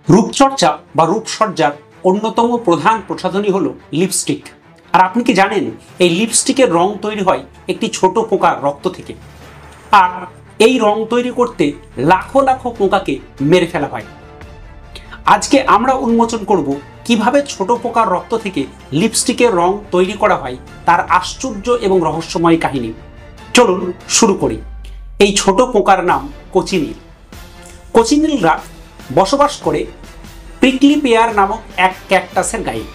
রূপচর্চা বা রূপসজ্জার অন্যতম প্রধান প্রসাধনী হলো লিপস্টিক। আর আপনি কি জানেন এই লিপস্টিকের রং তৈরি হয় একটি ছোট পোকার রক্ত থেকে। আর এই রং তৈরি করতে লাখো লাখো পোকাকে মেরে ফেলা হয়। আজকে আমরা উন্মোচন করব কিভাবে ছোট পোকার রক্ত থেকে লিপস্টিকের রং তৈরি করা হয়, তার আশ্চর্য এবং রহস্যময় কাহিনী। চলুন শুরু করি। এই ছোট পোকার নাম কোচিনিল। কোচিনিলরা বসবাস করে প্রিকলি পেয়ার নামক এক ক্যাকটাসের গায়ে।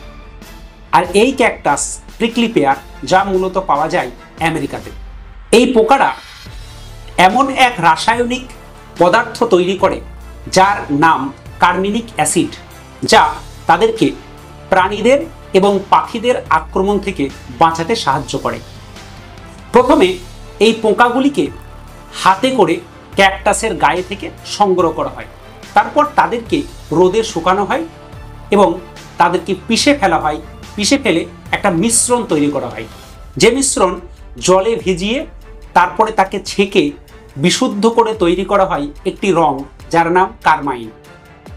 আর এই ক্যাকটাস প্রিকলি পেয়ার, যা মূলত পাওয়া যায় আমেরিকাতে। এই পোকারা এমন এক রাসায়নিক পদার্থ তৈরি করে যার নাম কার্মিনিক অ্যাসিড, যা তাদেরকে প্রাণীদের এবং পাখিদের আক্রমণ থেকে বাঁচাতে সাহায্য করে। প্রথমে এই পোকাগুলিকে হাতে করে ক্যাকটাসের গায়ে থেকে সংগ্রহ করা হয়। তারপর তাদেরকে রোদে শুকানো হয় এবং তাদেরকে পিষে ফেলা হয়। পিষে ফেলে একটা মিশ্রণ তৈরি করা হয়, যে মিশ্রণ জলে ভিজিয়ে তারপরে তাকে ছেঁকে বিশুদ্ধ করে তৈরি করা হয় একটি রং, যার নাম কারমাইন।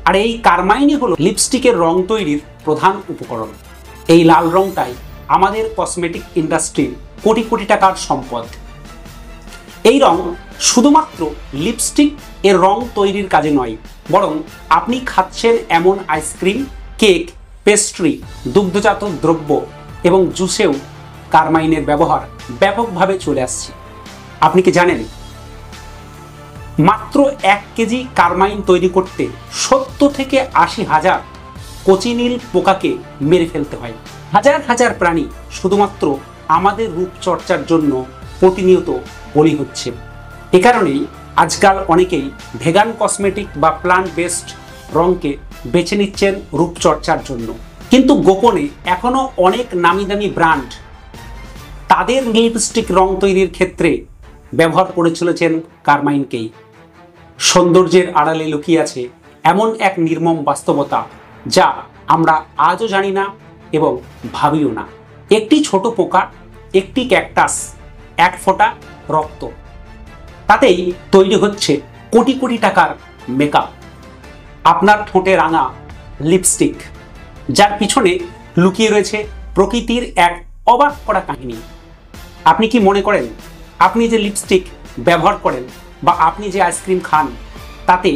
আর এই কারমাইনই হলো লিপস্টিকের রং তৈরির প্রধান উপকরণ। এই লাল রংটাই আমাদের কসমেটিক ইন্ডাস্ট্রির কোটি কোটি টাকার সম্পদ। এই রং শুধুমাত্র লিপস্টিক এর রং তৈরির কাজে নয়, বরং আপনি খাচ্ছেন এমন আইসক্রিম, কেক, পেস্ট্রি, দুগ্ধজাত দ্রব্য এবং জুসেও কারমাইনের ব্যবহার ব্যাপকভাবে চলে আসছে। আপনি কি জানেন মাত্র 1 কেজি কারমাইন তৈরি করতে 70 থেকে 80 হাজার কোচিনিল পোকাকে মেরে ফেলতে হয়। হাজার হাজার প্রাণী শুধুমাত্র আমাদের রূপচর্চার জন্য প্রতিনিয়ত বলি হচ্ছে। এ কারণেই আজকাল অনেকেই ভেগান কসমেটিক বা প্লান্ট বেসড রঙকে বেছে নিচ্ছেন রূপচর্চার জন্য। কিন্তু গোপনে এখনো অনেক নামি দামি ব্র্যান্ড তাদের লিপস্টিক রং তৈরির ক্ষেত্রে ব্যবহার করে চলেছেন কারমাইনকেই। সৌন্দর্যের আড়ালে লুকিয়ে আছে এমন এক নির্মম বাস্তবতা, যা আমরা আজও জানি না এবং ভাবিও না। একটি ছোট পোকা, একটি ক্যাকটাস, এক ফোঁটা রক্ত, তাতেই তৈরি হচ্ছে কোটি কোটি টাকার মেকআপ। আপনার ঠোঁটে রাঙা লিপস্টিক, যার পিছনে লুকিয়ে রয়েছে প্রকৃতির এক অবাক করা কাহিনী। আপনি কি মনে করেন আপনি যে লিপস্টিক ব্যবহার করেন বা আপনি যে আইসক্রিম খান, তাতে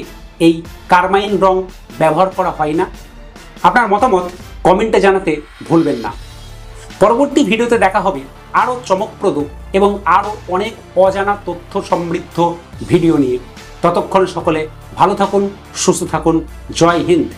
এই কারমাইন রং ব্যবহার করা হয় না? আপনার মতামত কমেন্টে জানাতে ভুলবেন না। পরবর্তী ভিডিওতে দেখা হবে আরও চমকপ্রদ এবং আরও অনেক অজানা তথ্য সমৃদ্ধ ভিডিও নিয়ে। ততক্ষণ সকলে ভালো থাকুন, সুস্থ থাকুন। জয় হিন্দ।